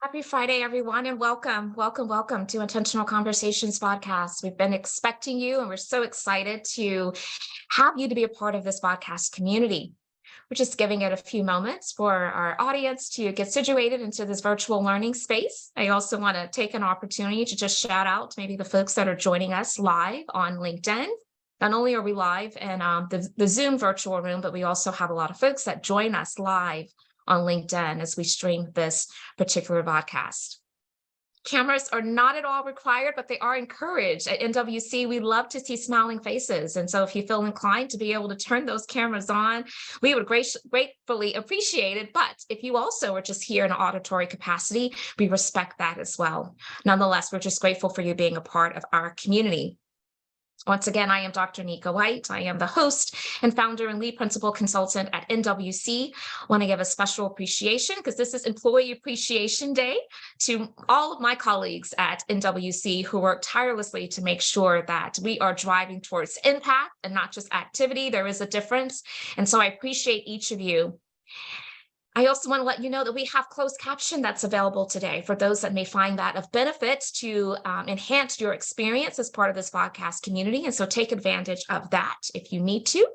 Happy Friday, everyone, and welcome to Intentional Conversations VodCast. We've been expecting you, and we're so excited to have you to be a part of this podcast community. We're just giving it a few moments for our audience to get situated into this virtual learning space. I also want to take an opportunity to just shout out maybe the folks that are joining us live on LinkedIn. Not only are we live in the Zoom virtual room, but we also have a lot of folks that join us live on LinkedIn as we stream this particular podcast. Cameras are not at all required, but they are encouraged. At NWC, we love to see smiling faces. And so if you feel inclined to be able to turn those cameras on, we would gratefully appreciate it. But if you also are just here in an auditory capacity, we respect that as well. Nonetheless, we're just grateful for you being a part of our community. Once again, I am Dr. Nika White. I am the host and founder and lead principal consultant at NWC. I want to give a special appreciation because this is Employee Appreciation Day to all of my colleagues at NWC who work tirelessly to make sure that we are driving towards impact and not just activity. There is a difference. And so I appreciate each of you. I also want to let you know that we have closed caption that's available today for those that may find that of benefit to enhance your experience as part of this podcast community. And so take advantage of that if you need to.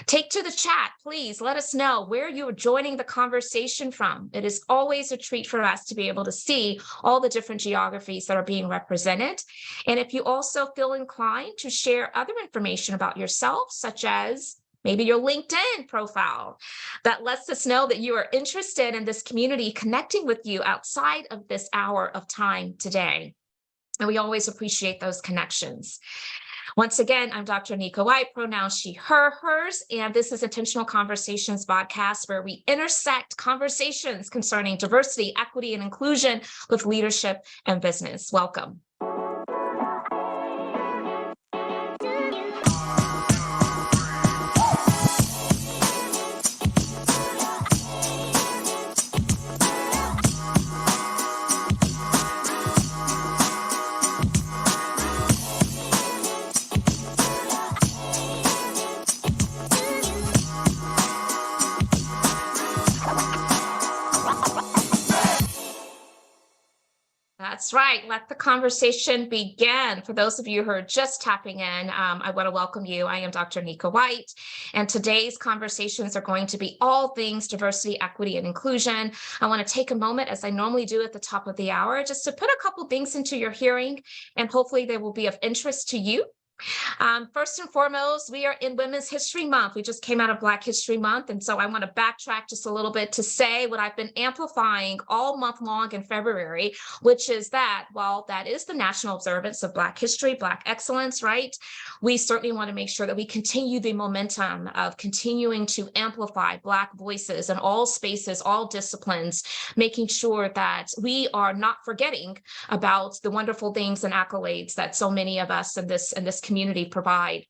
Take to the chat, please let us know where you are joining the conversation from. It is always a treat for us to be able to see all the different geographies that are being represented. And if you also feel inclined to share other information about yourself, such as maybe your LinkedIn profile, that lets us know that you are interested in this community connecting with you outside of this hour of time today. And we always appreciate those connections. Once again, I'm Dr. Nika White, pronouns she, her, hers, and this is Intentional Conversations VodCast, where we intersect conversations concerning diversity, equity, and inclusion with leadership and business. Welcome. That's right. Let the conversation begin. For those of you who are just tapping in, I want to welcome you. I am Dr. Nika White, and today's conversations are going to be all things diversity, equity, and inclusion. I want to take a moment, as I normally do at the top of the hour, just to put a couple things into your hearing, and hopefully they will be of interest to you. First and foremost, we are in Women's History Month. We just came out of Black History Month. And so I want to backtrack just a little bit to say what I've been amplifying all month long in February, which is that while that is the national observance of Black history, Black excellence, right? We certainly want to make sure that we continue the momentum of continuing to amplify Black voices in all spaces, all disciplines, making sure that we are not forgetting about the wonderful things and accolades that so many of us in this community provide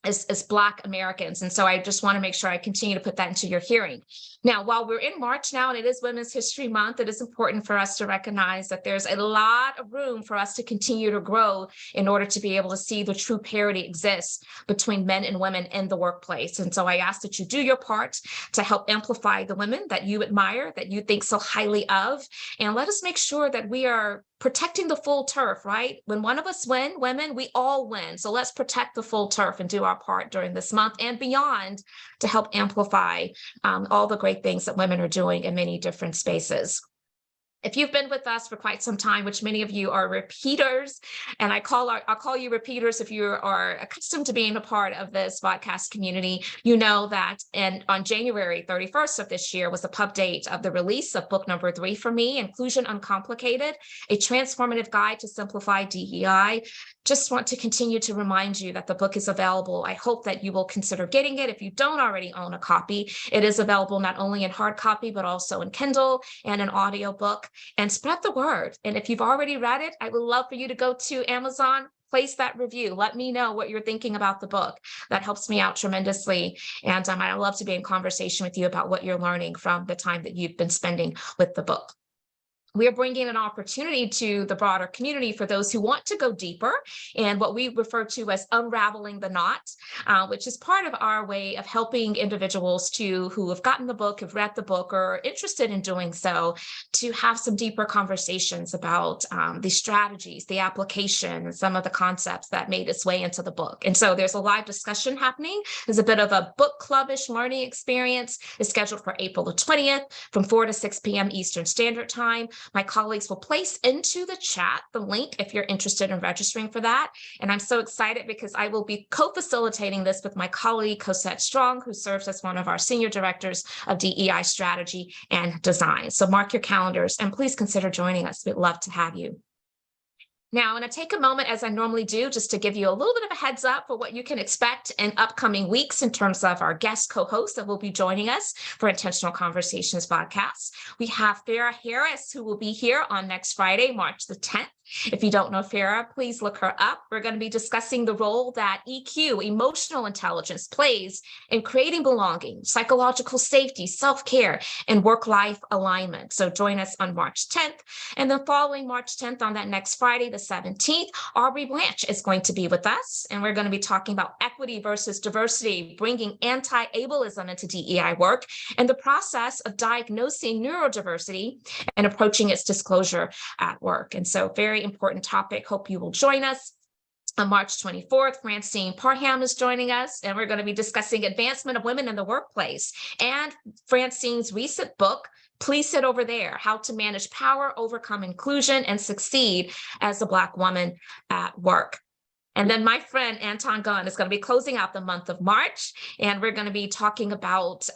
as Black Americans. And so I just want to make sure I continue to put that into your hearing. Now, while we're in March now, and it is Women's History Month, it is important for us to recognize that there's a lot of room for us to continue to grow in order to be able to see the true parity exist between men and women in the workplace. And so I ask that you do your part to help amplify the women that you admire, that you think so highly of, and let us make sure that we are protecting the full turf, right? When one of us win, women, we all win. So let's protect the full turf and do our part during this month and beyond to help amplify all the great things that women are doing in many different spaces. If you've been with us for quite some time, which many of you are repeaters, and I'll call you repeaters if you are accustomed to being a part of this podcast community, you know that on January 31st of this year was the pub date of the release of book number 3 for me, Inclusion Uncomplicated, a transformative guide to simplify DEI. Just want to continue to remind you that the book is available. I hope that you will consider getting it. If you don't already own a copy, it is available not only in hard copy, but also in Kindle and an audiobook. And spread the word. And if you've already read it, I would love for you to go to Amazon, place that review. Let me know what you're thinking about the book. That helps me out tremendously. And I love to be in conversation with you about what you're learning from the time that you've been spending with the book. we are bringing an opportunity to the broader community for those who want to go deeper in what we refer to as unraveling the knot, which is part of our way of helping individuals who have gotten the book, have read the book, or are interested in doing so, to have some deeper conversations about the strategies, the application, and some of the concepts that made its way into the book. And so there's a live discussion happening. There's a bit of a book clubbish learning experience. It's scheduled for April the 20th from 4 to 6 p.m. Eastern Standard Time. My colleagues will place into the chat the link if you're interested in registering for that. And I'm so excited because I will be co-facilitating this with my colleague, Cosette Strong, who serves as one of our senior directors of DEI strategy and design. So mark your calendars and please consider joining us. We'd love to have you. Now, I'm going to take a moment, as I normally do, just to give you a little bit of a heads up for what you can expect in upcoming weeks in terms of our guest co-hosts that will be joining us for Intentional Conversations VodCast. We have Farah Harris, who will be here on next Friday, March the 10th. If you don't know Farah, please look her up. We're going to be discussing the role that EQ, emotional intelligence, plays in creating belonging, psychological safety, self-care, and work-life alignment. So join us on March 10th. And then following March 10th, on that next Friday, the 17th, Aubrey Blanche is going to be with us. And we're going to be talking about equity versus diversity, bringing anti-ableism into DEI work, and the process of diagnosing neurodiversity and approaching its disclosure at work. And so very important topic. Hope you will join us. On March 24th, Francine Parham is joining us, and we're going to be discussing advancement of women in the workplace and Francine's recent book, Please Sit Over There, How to Manage Power, Overcome Inclusion, and Succeed as a Black Woman at Work. And then my friend Anton Gunn is going to be closing out the month of March, and we're going to be talking about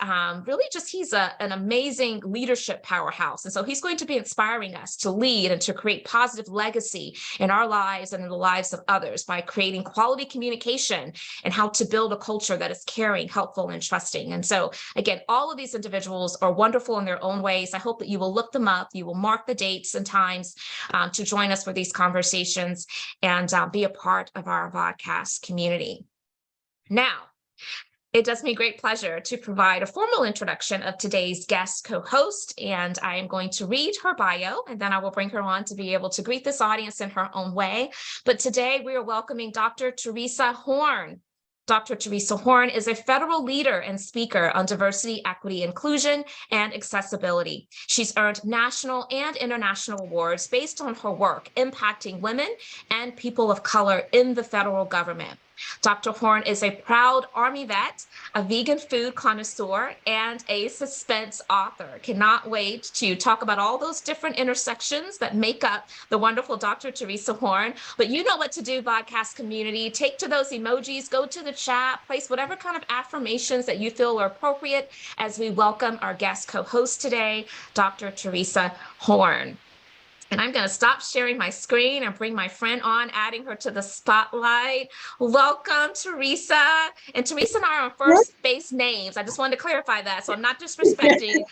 really just he's an amazing leadership powerhouse. And so he's going to be inspiring us to lead and to create positive legacy in our lives and in the lives of others by creating quality communication and how to build a culture that is caring, helpful, and trusting. And so, again, all of these individuals are wonderful in their own ways. I hope that you will look them up. You will mark the dates and times to join us for these conversations and be a part of our VodCast community. Now, it does me great pleasure to provide a formal introduction of today's guest co-host, and I am going to read her bio, and then I will bring her on to be able to greet this audience in her own way. But today we are welcoming Dr. Theresa Horne. Dr. Theresa Horne is a federal leader and speaker on diversity, equity, inclusion, and accessibility. She's earned national and international awards based on her work impacting women and people of color in the federal government. Dr. Horne is a proud Army vet, a vegan food connoisseur, and a suspense author. Cannot wait to talk about all those different intersections that make up the wonderful Dr. Theresa Horne. But you know what to do, VodCast community. Take to those emojis, go to the chat, place whatever kind of affirmations that you feel are appropriate as we welcome our guest co-host today, Dr. Theresa Horne. And I'm going to stop sharing my screen and bring my friend on, adding her to the spotlight. Welcome, Theresa. And Theresa and I are on first base names. I just wanted to clarify that. So I'm not disrespecting.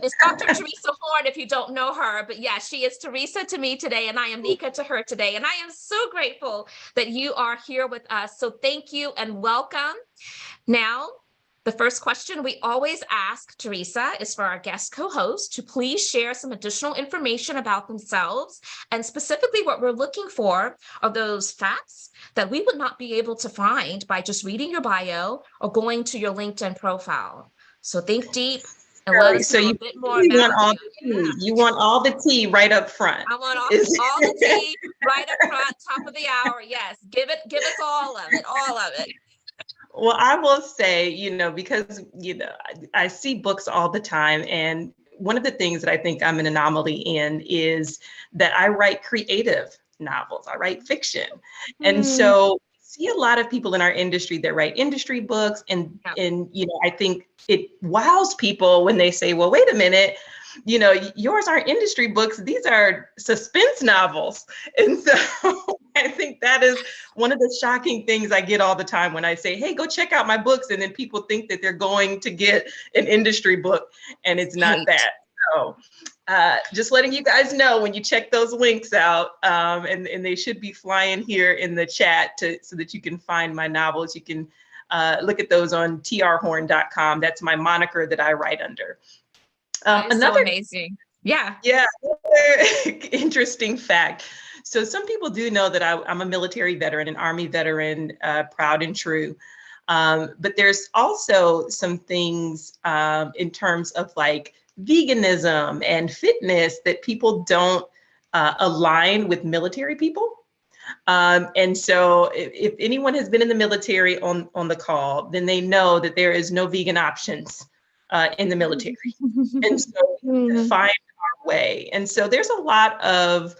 It's Dr. Theresa Horne if you don't know her. But yeah, she is Theresa to me today, and I am Nika to her today. And I am so grateful that you are here with us. So thank you and welcome. Now, the first question we always ask Theresa is for our guest co-host to please share some additional information about themselves. And specifically what we're looking for are those facts that we would not be able to find by just reading your bio or going to your LinkedIn profile. So think deep and let us know a bit more about you. You want all the tea right up front. I want all the tea right up front, top of the hour. Yes, give us all of it. Well, I will say, because, I see books all the time. And one of the things that I think I'm an anomaly in is that I write creative novels. I write fiction. And so I see a lot of people in our industry that write industry books. And I think it wows people when they say, well, wait a minute, yours aren't industry books. These are suspense novels. And so I think that is one of the shocking things I get all the time when I say, hey, go check out my books. And then people think that they're going to get an industry book, and it's not that. So just letting you guys know when you check those links out, and they should be flying here in the chat so that you can find my novels. You can look at those on trhorne.com. That's my moniker that I write under. That is so amazing. Yeah. Yeah, interesting fact. So some people do know that I'm a military veteran, an Army veteran, proud and true. But there's also some things in terms of like veganism and fitness that people don't align with military people. And so if anyone has been in the military on the call, then they know that there is no vegan options in the military. And so we have to find our way. And so there's a lot of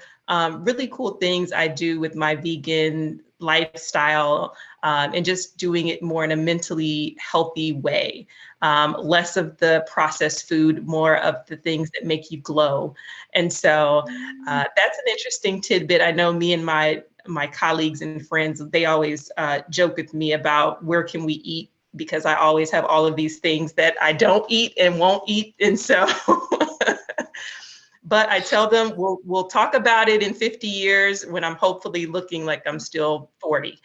really cool things I do with my vegan lifestyle, and just doing it more in a mentally healthy way. Less of the processed food, more of the things that make you glow. And so that's an interesting tidbit. I know me and my colleagues and friends, they always joke with me about where can we eat, because I always have all of these things that I don't eat and won't eat. And so, but I tell them we'll talk about it in 50 years when I'm hopefully looking like I'm still 40.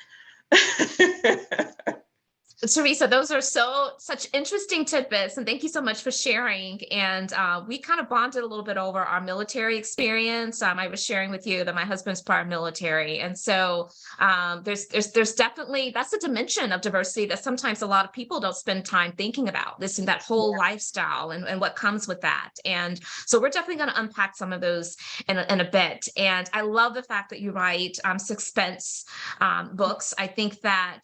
Theresa, those are such interesting tidbits, and thank you so much for sharing. And we kind of bonded a little bit over our military experience. I was sharing with you that my husband's prior military, and so there's definitely, that's a dimension of diversity that sometimes a lot of people don't spend time thinking about. This and that whole lifestyle and what comes with that. And so we're definitely going to unpack some of those in a bit. And I love the fact that you write suspense books. I think that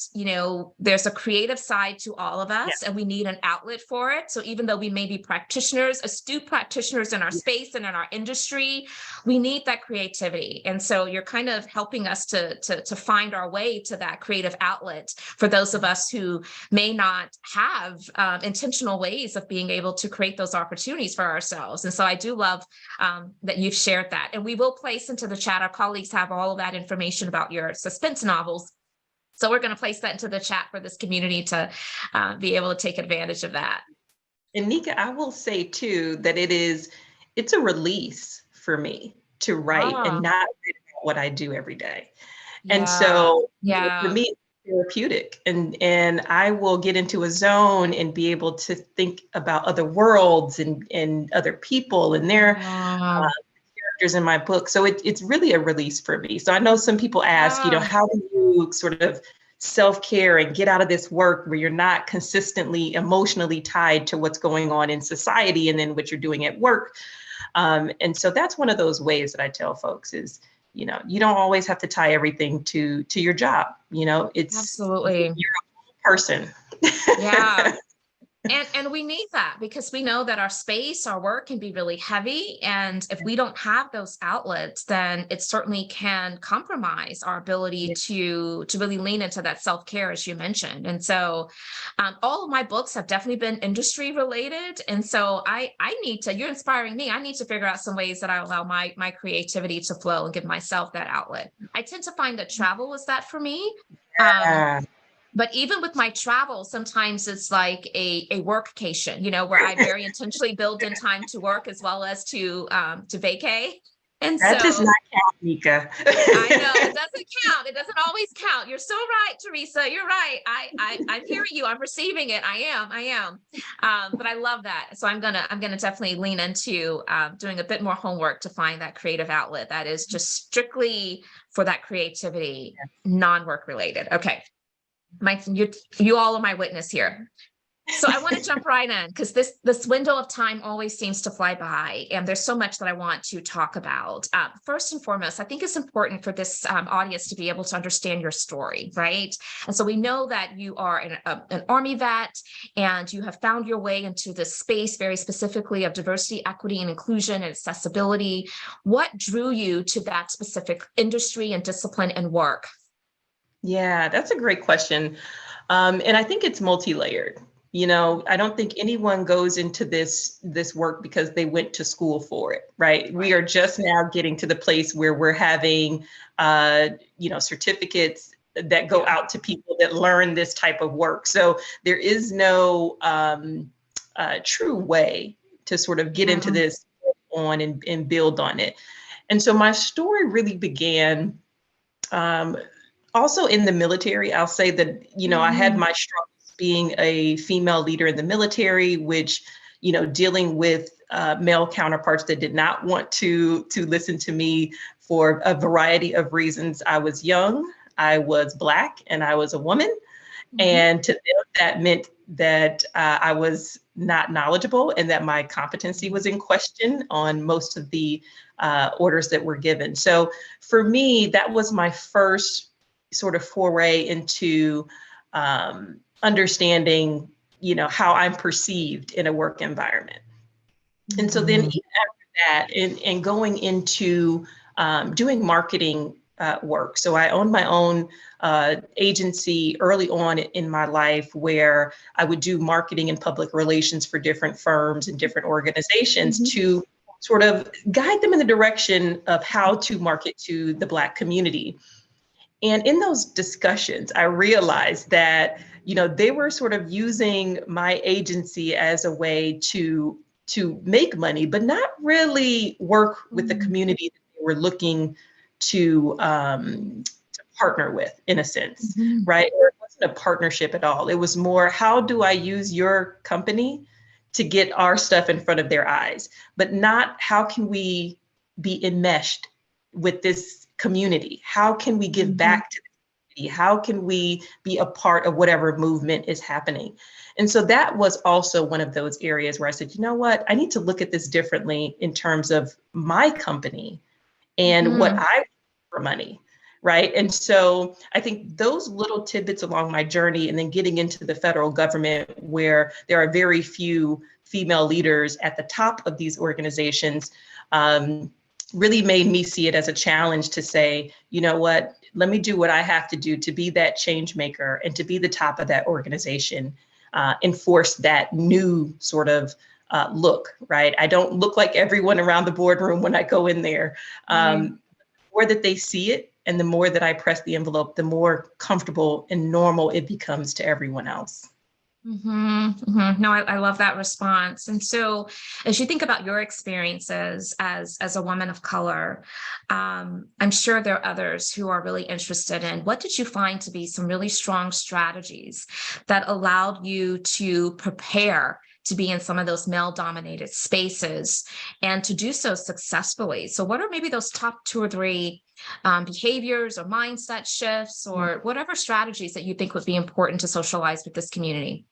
there's a creative side to all of us, and we need an outlet for it. So even though we may be practitioners, astute practitioners in our space and in our industry, we need that creativity. And so you're kind of helping us to find our way to that creative outlet for those of us who may not have intentional ways of being able to create those opportunities for ourselves. And so I do love that you've shared that. And we will place into the chat, our colleagues have all of that information about your suspense novels. So we're going to place that into the chat for this community to be able to take advantage of that. And Nika, I will say too that it's a release for me to write and not read about what I do every day. And so for me, it's therapeutic, and I will get into a zone and be able to think about other worlds and other people and their characters in my book. So it's really a release for me. So I know some people ask, how do you sort of self-care and get out of this work where you're not consistently emotionally tied to what's going on in society and then what you're doing at work. And so that's one of those ways that I tell folks is, you don't always have to tie everything to your job. It's absolutely, you're a whole person. Yeah. And we need that because we know that our space, our work can be really heavy. And if we don't have those outlets, then it certainly can compromise our ability to really lean into that self-care, as you mentioned. And so all of my books have definitely been industry related. And so I need to, you're inspiring me. I need to figure out some ways that I allow my creativity to flow and give myself that outlet. I tend to find that travel is that for me. But even with my travel, sometimes it's like a workcation, where I very intentionally build in time to work as well as to vacay. And that does not count, Nika. I know it doesn't count. It doesn't always count. You're so right, Theresa. You're right. I'm hearing you. I'm receiving it. I am. But I love that. So I'm gonna definitely lean into doing a bit more homework to find that creative outlet that is just strictly for that creativity, non-work related. Okay. You all are my witness here. So I want to jump right in because this window of time always seems to fly by, and there's so much that I want to talk about. First and foremost, I think it's important for this audience to be able to understand your story, right? And so we know that you are an Army vet, and you have found your way into this space very specifically of diversity, equity, and inclusion and accessibility. What drew you to that specific industry and discipline and work? Yeah, that's a great question. And I think it's multi-layered. I don't think anyone goes into this work because they went to school for it, right? We are just now getting to the place where we're having, certificates that go out to people that learn this type of work. So there is no true way to sort of get into this on and build on it. And so my story really began also in the military. I'll say that, I had my struggles being a female leader in the military, which, dealing with male counterparts that did not want to listen to me for a variety of reasons. I was young, I was Black, and I was a woman. Mm-hmm. And to them, that meant that I was not knowledgeable and that my competency was in question on most of the orders that were given. So for me, that was my first sort of foray into understanding, how I'm perceived in a work environment. And so then even after that, and going into doing marketing work. So I owned my own agency early on in my life where I would do marketing and public relations for different firms and different organizations to sort of guide them in the direction of how to market to the Black community. And in those discussions, I realized that, they were sort of using my agency as a way to make money, but not really work with the community that they were looking to partner with, in a sense, right? Or it wasn't a partnership at all. It was more, how do I use your company to get our stuff in front of their eyes, but not how can we be enmeshed with this community? How can we give back to the community? How can we be a part of whatever movement is happening? And so that was also one of those areas where I said, you know what, I need to look at this differently in terms of my company and what I want for money, right? And so I think those little tidbits along my journey, and then getting into the federal government where there are very few female leaders at the top of these organizations, really made me see it as a challenge to say, you know what, let me do what I have to do to be that change maker and to be the top of that organization, enforce that new sort of look, right? I don't look like everyone around the boardroom when I go in there. The more that they see it and the more that I press the envelope, the more comfortable and normal it becomes to everyone else. No, I love that response. And so as you think about your experiences as a woman of color, I'm sure there are others who are really interested in what did you find to be some really strong strategies that allowed you to prepare to be in some of those male-dominated spaces and to do so successfully. So what are maybe those top 2 or 3 behaviors or mindset shifts or whatever strategies that you think would be important to socialize with this community?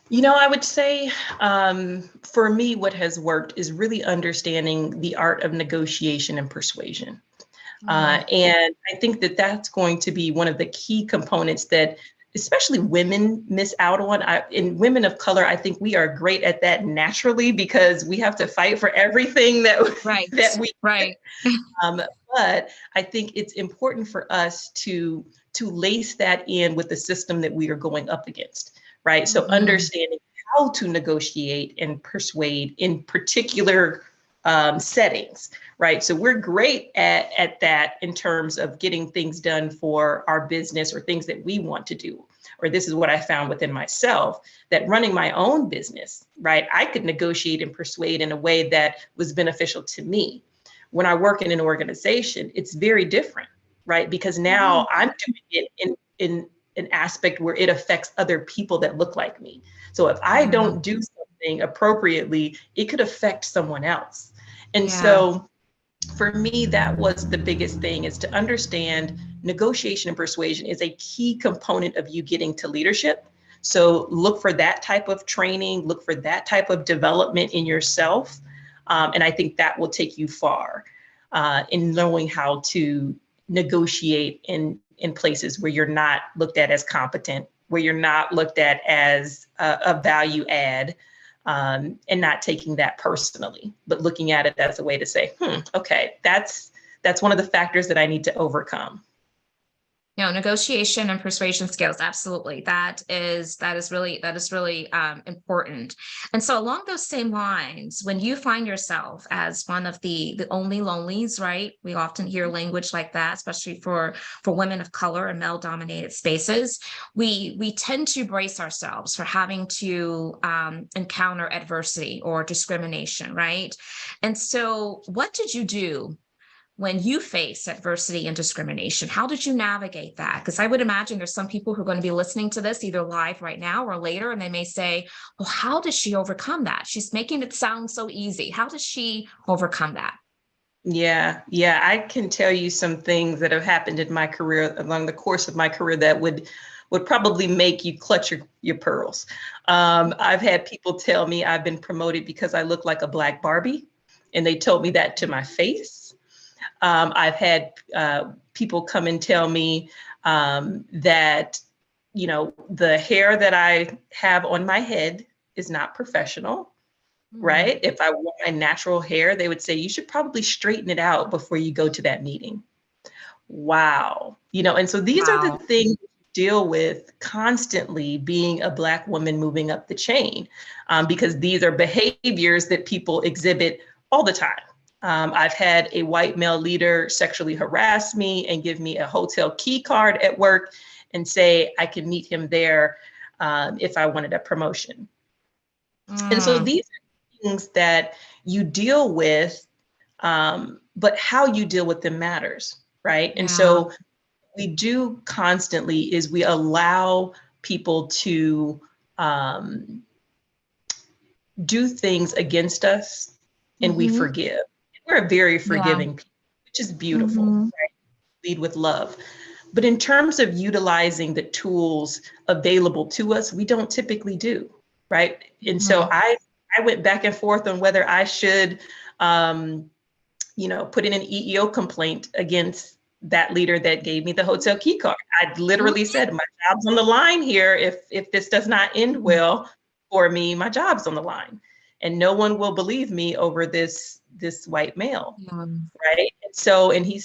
I would say for me, what has worked is really understanding the art of negotiation and persuasion. And I think that that's going to be one of the key components that especially women miss out on. In women of color, I think we are great at that naturally because we have to fight for everything that we. But I think it's important for us to lace that in with the system that we are going up against, right? So understanding how to negotiate and persuade in particular settings, right? So we're great at that in terms of getting things done for our business or things that we want to do. Or this is what I found within myself, that running my own business, right? I could negotiate and persuade in a way that was beneficial to me. When I work in an organization, it's very different, right? Because now I'm doing it in an aspect where it affects other people that look like me. So if I don't do something appropriately, it could affect someone else. And so for me, that was the biggest thing, is to understand negotiation and persuasion is a key component of you getting to leadership. So look for that type of training, look for that type of development in yourself. And I think that will take you far in knowing how to negotiate in places where you're not looked at as competent, where you're not looked at as a value add, and not taking that personally, but looking at it as a way to say, okay, that's one of the factors that I need to overcome. Negotiation and persuasion skills. Absolutely. That is really important. And so along those same lines, when you find yourself as one of the only lonelies, right? We often hear language like that, especially for women of color and male dominated spaces. We tend to brace ourselves for having to encounter adversity or discrimination, right? And so what did you do when you face adversity and discrimination? How did you navigate that? Because I would imagine there's some people who are going to be listening to this either live right now or later, and they may say, well, how does she overcome that? She's making it sound so easy. How does she overcome that? Yeah, I can tell you some things that have happened in my career along the course of my career that would probably make you clutch your pearls. I've had people tell me I've been promoted because I look like a Black Barbie, and they told me that to my face. I've had people come and tell me that, the hair that I have on my head is not professional, right? If I wore my natural hair, they would say, you should probably straighten it out before you go to that meeting. Wow. And so these are the Wow. things you deal with constantly being a Black woman moving up the chain, because these are behaviors that people exhibit all the time. I've had a white male leader sexually harass me and give me a hotel key card at work and say I can meet him there if I wanted a promotion. And so these are things that you deal with, but how you deal with them matters, right? And so we do constantly is we allow people to do things against us, and we forgive. We're a very Yeah. forgiving people, which is beautiful, Mm-hmm. right? Lead with love. But in terms of utilizing the tools available to us, we don't typically do, right? And so I went back and forth on whether I should, put in an EEO complaint against that leader that gave me the hotel key card. I literally said, my job's on the line here. If this does not end well for me, my job's on the line. And no one will believe me over this white male, right? And he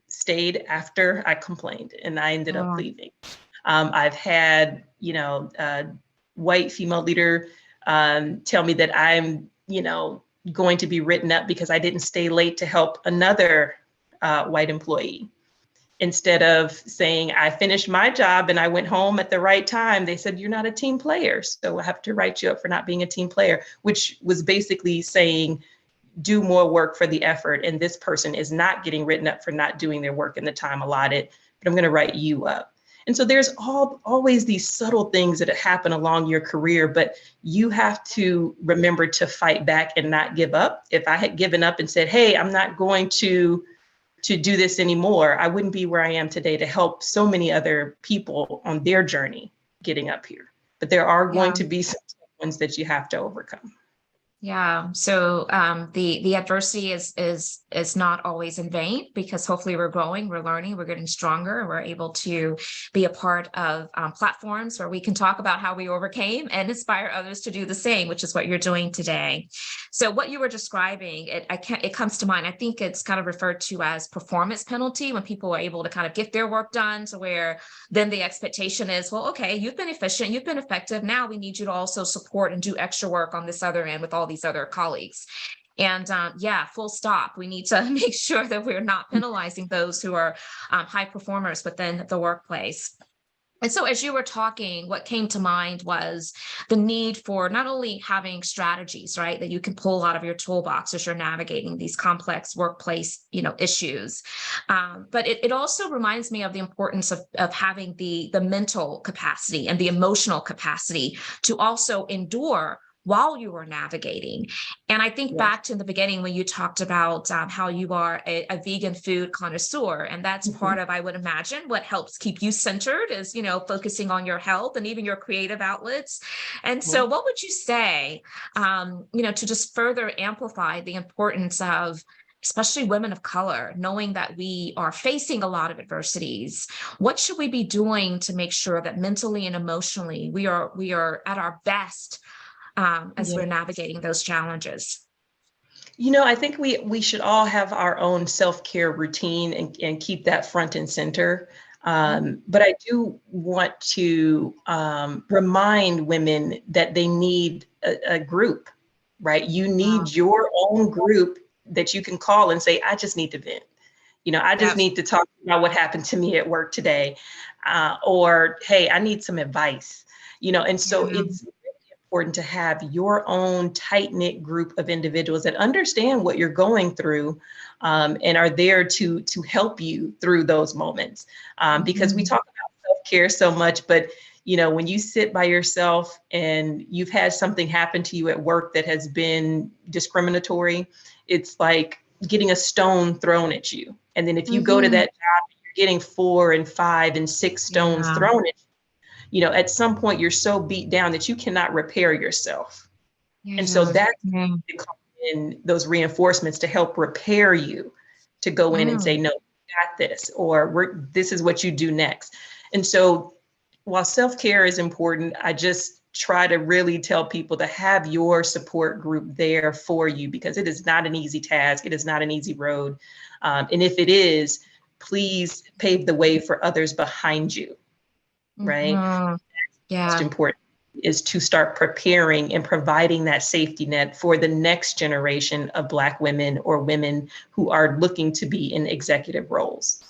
stayed after I complained, and I ended up leaving. I've had, white female leader tell me that I'm, going to be written up because I didn't stay late to help another white employee. Instead of saying I finished my job and I went home at the right time, they said, you're not a team player, so I have to write you up for not being a team player, which was basically saying, do more work for the effort. And this person is not getting written up for not doing their work in the time allotted, but I'm going to write you up. And so there's always these subtle things that happen along your career, but you have to remember to fight back and not give up. If I had given up and said, hey, I'm not going to do this anymore, I wouldn't be where I am today to help so many other people on their journey getting up here. But there are going to be some ones that you have to overcome. Yeah. So the adversity is not always in vain, because hopefully we're growing, we're learning, we're getting stronger, and we're able to be a part of platforms where we can talk about how we overcame and inspire others to do the same, which is what you're doing today. So what you were describing, it comes to mind. I think it's kind of referred to as performance penalty, when people are able to kind of get their work done to where then the expectation is, well, okay, you've been efficient, you've been effective. Now we need you to also support and do extra work on this other end with all these other colleagues. And full stop. We need to make sure that we're not penalizing those who are high performers within the workplace. And so as you were talking, what came to mind was the need for not only having strategies, right, that you can pull out of your toolbox as you're navigating these complex workplace, issues. But it also reminds me of the importance of having the mental capacity and the emotional capacity to also endure while you were navigating. And I think back to the beginning when you talked about how you are a vegan food connoisseur, and that's part of, I would imagine, what helps keep you centered is, focusing on your health and even your creative outlets. And so what would you say, to just further amplify the importance of especially women of color, knowing that we are facing a lot of adversities? What should we be doing to make sure that mentally and emotionally we are at our best as we're navigating those challenges? I think we should all have our own self-care routine and keep that front and center. But I do want to remind women that they need a group, right? You need your own group that you can call and say, I just need to vent. I just need to talk about what happened to me at work today. Or, hey, I need some advice, and so it's important to have your own tight-knit group of individuals that understand what you're going through, and are there to help you through those moments. Because we talk about self-care so much, but when you sit by yourself and you've had something happen to you at work that has been discriminatory, it's like getting a stone thrown at you. And then if you go to that job, you're getting 4 and 5 and 6 stones thrown at you. At some point you're so beat down that you cannot repair yourself. And so that's in those reinforcements to help repair you, to go in and say, no, you got this, or this is what you do next. And so while self-care is important, I just try to really tell people to have your support group there for you, because it is not an easy task. It is not an easy road. And if it is, please pave the way for others behind you, right? Most important is to start preparing and providing that safety net for the next generation of Black women or women who are looking to be in executive roles.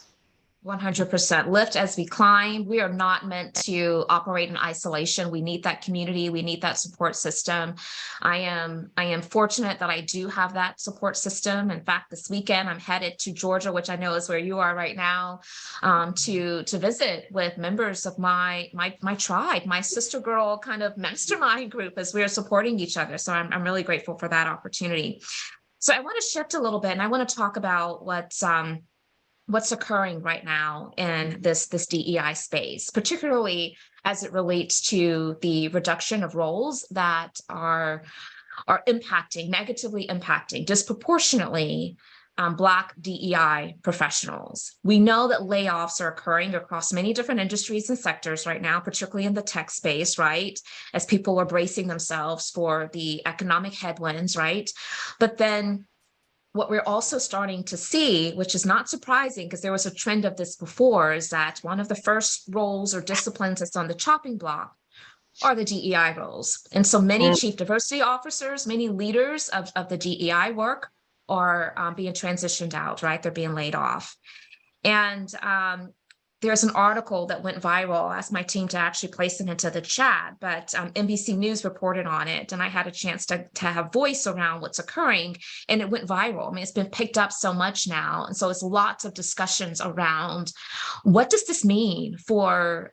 100%. Lift as we climb. We are not meant to operate in isolation. We need that community. We need that support system. I am fortunate that I do have that support system. In fact, this weekend I'm headed to Georgia, which I know is where you are right now, to visit with members of my tribe, my sister girl kind of mastermind group, as we are supporting each other. So I'm really grateful for that opportunity. So I want to shift a little bit, and I want to talk about what's occurring right now in this DEI space, particularly as it relates to the reduction of roles that are negatively impacting disproportionately Black DEI professionals. We know that layoffs are occurring across many different industries and sectors right now, particularly in the tech space, right? As people are bracing themselves for the economic headwinds, right? But then what we're also starting to see, which is not surprising because there was a trend of this before, is that one of the first roles or disciplines that's on the chopping block are the DEI roles. And so many chief diversity officers, many leaders of the DEI work are being transitioned out, right? They're being laid off. And there's an article that went viral. I asked my team to actually place it into the chat, but NBC News reported on it, and I had a chance to have voice around what's occurring, and it went viral. I mean, it's been picked up so much now, and so it's lots of discussions around what does this mean for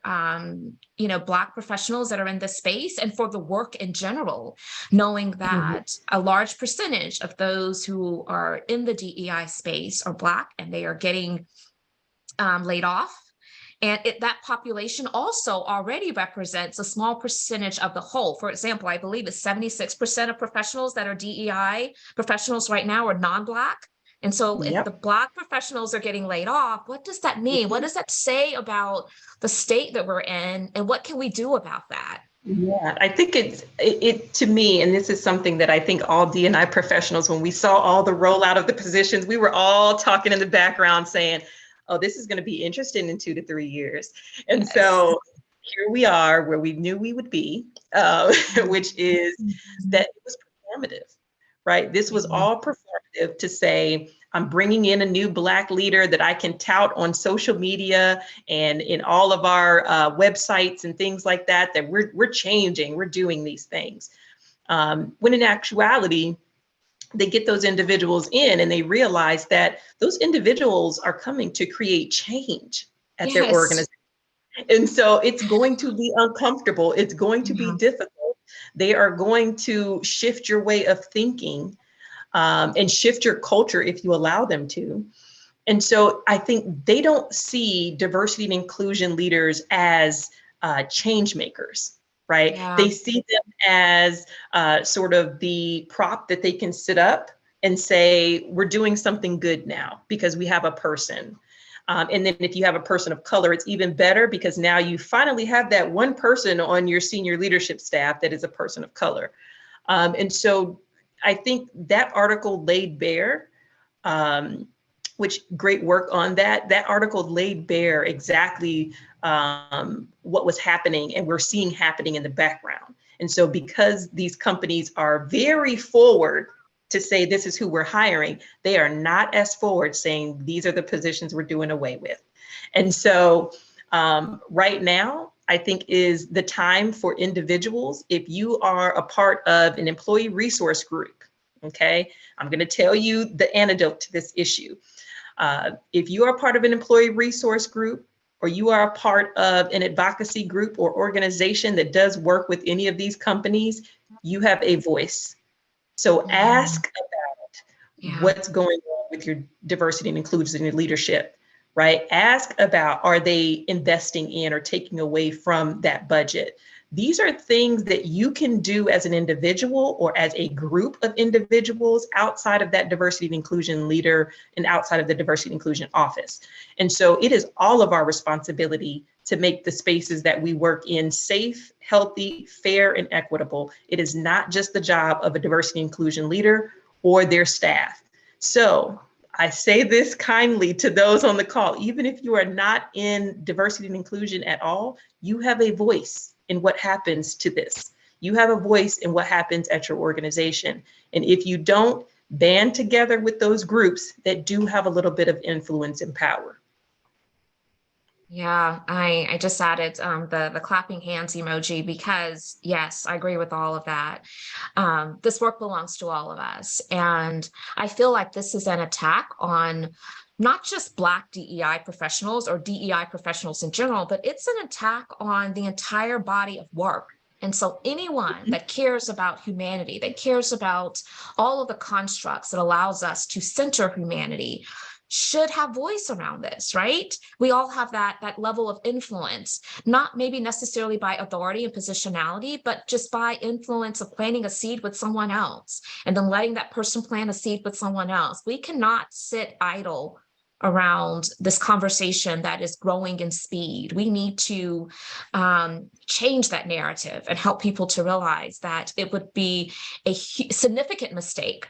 Black professionals that are in this space and for the work in general, knowing that a large percentage of those who are in the DEI space are Black and they are getting laid off. And that population also already represents a small percentage of the whole. For example, I believe it's 76% of professionals that are DEI professionals right now are non-Black. And so if the Black professionals are getting laid off, what does that mean? What does that say about the state that we're in? And what can we do about that? Yeah, I think it to me, and this is something that I think all D&I professionals, when we saw all the rollout of the positions, we were all talking in the background saying, oh, this is going to be interesting in 2 to 3 years. And so here we are where we knew we would be, which is that it was performative, right? This was all performative to say, I'm bringing in a new Black leader that I can tout on social media and in all of our websites and things like that, that we're changing, we're doing these things. When in actuality, they get those individuals in and they realize that those individuals are coming to create change at their organization. And so it's going to be uncomfortable. It's going to be difficult. They are going to shift your way of thinking and shift your culture if you allow them to. And so I think they don't see diversity and inclusion leaders as change makers. Right? Yeah. They see them as sort of the prop that they can sit up and say, we're doing something good now because we have a person. And then if you have a person of color, it's even better because now you finally have that one person on your senior leadership staff that is a person of color. And so I think that article laid bare, which great work on that. That article laid bare exactly what was happening and we're seeing happening in the background. And so because these companies are very forward to say this is who we're hiring, they are not as forward saying these are the positions we're doing away with. And so right now, I think is the time for individuals. If you are a part of an employee resource group, okay, I'm going to tell you the antidote to this issue. If you are part of an employee resource group, or you are a part of an advocacy group or organization that does work with any of these companies, you have a voice. So ask about what's going on with your diversity and inclusion in leadership, right? Ask about, are they investing in or taking away from that budget? These are things that you can do as an individual or as a group of individuals outside of that diversity and inclusion leader and outside of the diversity and inclusion office. And so it is all of our responsibility to make the spaces that we work in safe, healthy, fair, and equitable. It is not just the job of a diversity and inclusion leader or their staff. So I say this kindly to those on the call, even if you are not in diversity and inclusion at all, you have a voice in what happens to this. You have a voice in what happens at your organization. And if you don't, band together with those groups that do have a little bit of influence and power. Yeah, I just added the clapping hands emoji because yes, I agree with all of that. This work belongs to all of us. And I feel like this is an attack on not just Black DEI professionals or DEI professionals in general, but it's an attack on the entire body of work. And so anyone that cares about humanity, that cares about all of the constructs that allows us to center humanity, should have voice around this, right? We all have that level of influence, not maybe necessarily by authority and positionality, but just by influence of planting a seed with someone else and then letting that person plant a seed with someone else. We cannot sit idle around this conversation that is growing in speed. We need to change that narrative and help people to realize that it would be a significant mistake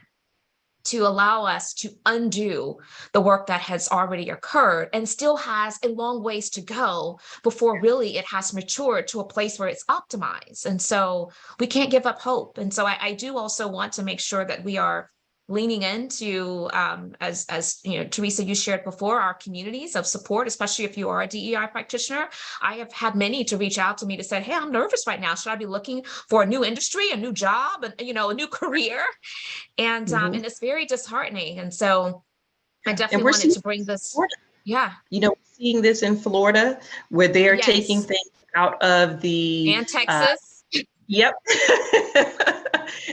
to allow us to undo the work that has already occurred and still has a long ways to go before really it has matured to a place where it's optimized. And so we can't give up hope. And so I do also want to make sure that we are leaning into, as you know, Theresa, you shared before, our communities of support, especially if you are a DEI practitioner. I have had many to reach out to me to say, hey, I'm nervous right now. Should I be looking for a new industry, a new job, and a new career? And and it's very disheartening. And so I definitely wanted to bring this. Yeah. Seeing this in Florida, where they're taking things out of the and Texas. Yep.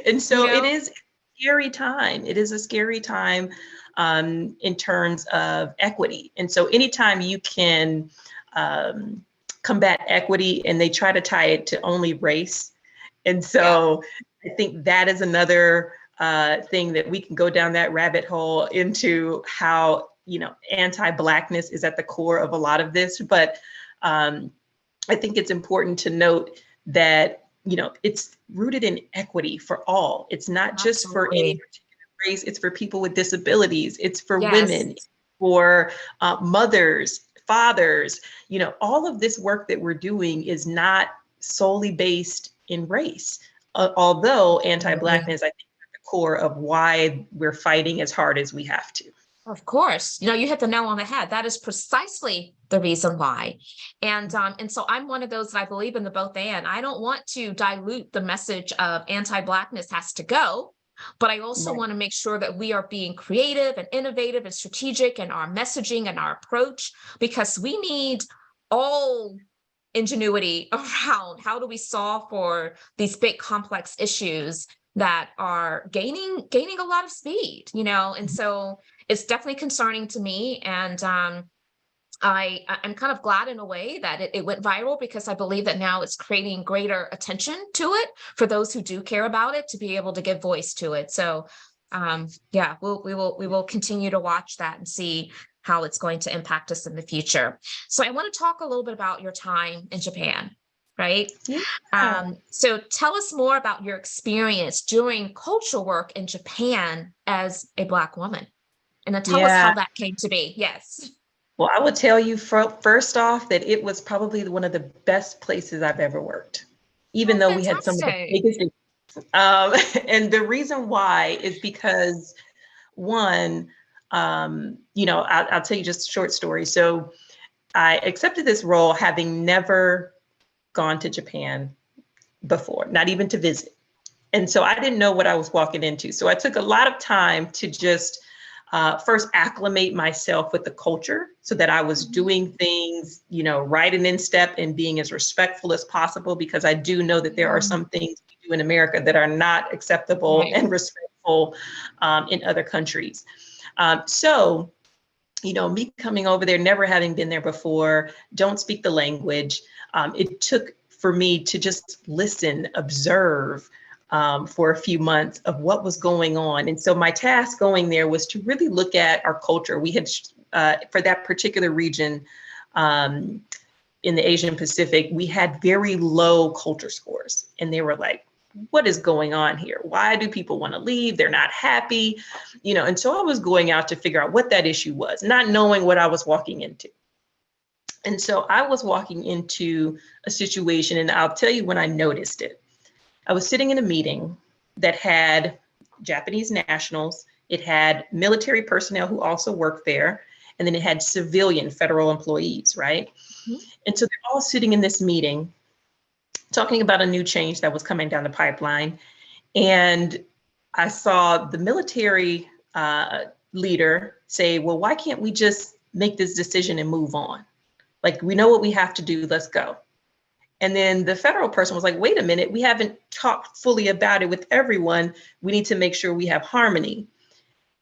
And so it is a scary time. It is a scary time in terms of equity. And so anytime you can combat equity and they try to tie it to only race. And so I think that is another thing that we can go down that rabbit hole into how, anti-Blackness is at the core of a lot of this. But I think it's important to note that, it's rooted in equity for all. It's not just for any particular race. It's for people with disabilities. It's for women, for mothers, fathers. All of this work that we're doing is not solely based in race. Although anti-Blackness, I think, is at the core of why we're fighting as hard as we have to. Of course, you hit the nail on the head. That is precisely the reason why. And so I'm one of those that I believe in the both and. I don't want to dilute the message of anti-Blackness has to go, but I also want to make sure that we are being creative and innovative and strategic in our messaging and our approach, because we need all ingenuity around how do we solve for these big complex issues that are gaining a lot of speed, and so it's definitely concerning to me. And I'm kind of glad in a way that it went viral, because I believe that now it's creating greater attention to it for those who do care about it to be able to give voice to it. So we will continue to watch that and see how it's going to impact us in the future. So I want to talk a little bit about your time in Japan. Right. Yeah. So tell us more about your experience doing cultural work in Japan as a Black woman. And then tell us how that came to be. Yes. Well, I would tell you first off that it was probably one of the best places I've ever worked, even though we had some of the biggest issues. And the reason why is because, one, I'll tell you just a short story. So I accepted this role having never gone to Japan before, not even to visit. And so I didn't know what I was walking into. So I took a lot of time to just first acclimate myself with the culture so that I was doing things, right and in step and being as respectful as possible, because I do know that there are some things we do in America that are not acceptable and respectful in other countries. So, me coming over there, never having been there before, don't speak the language. It took for me to just listen, observe, for a few months of what was going on. And so my task going there was to really look at our culture. We had, for that particular region in the Asian Pacific, we had very low culture scores. And they were like, what is going on here? Why do people want to leave? They're not happy, and so I was going out to figure out what that issue was, not knowing what I was walking into. And so I was walking into a situation, and I'll tell you when I noticed it. I was sitting in a meeting that had Japanese nationals, it had military personnel who also worked there, and then it had civilian federal employees, right? Mm-hmm. And so they're all sitting in this meeting talking about a new change that was coming down the pipeline. And I saw the military leader say, well, why can't we just make this decision and move on? Like, we know what we have to do, let's go. And then the federal person was like, wait a minute, we haven't talked fully about it with everyone. We need to make sure we have harmony.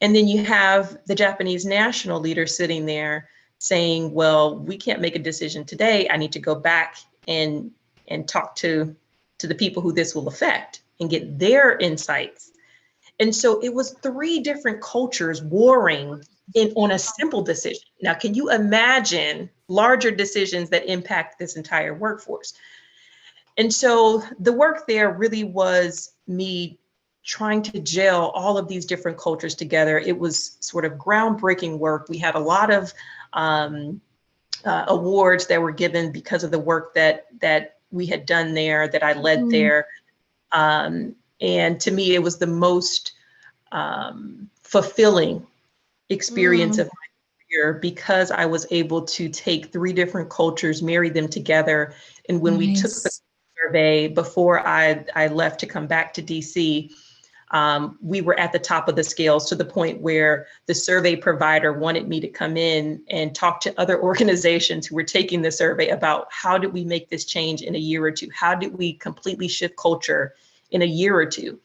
And then you have the Japanese national leader sitting there saying, well, we can't make a decision today. I need to go back and talk to the people who this will affect and get their insights. And so it was 3 different cultures warring on a simple decision. Now, can you imagine larger decisions that impact this entire workforce? And so the work there really was me trying to gel all of these different cultures together. It was sort of groundbreaking work. We had a lot of awards that were given because of the work that we had done there, that I led there. And to me, it was the most fulfilling experience of my career, because I was able to take 3 different cultures, marry them together. And when we took the survey before I left to come back to DC, we were at the top of the scales, to the point where the survey provider wanted me to come in and talk to other organizations who were taking the survey about how did we make this change in a year or two? How did we completely shift culture in a year or two?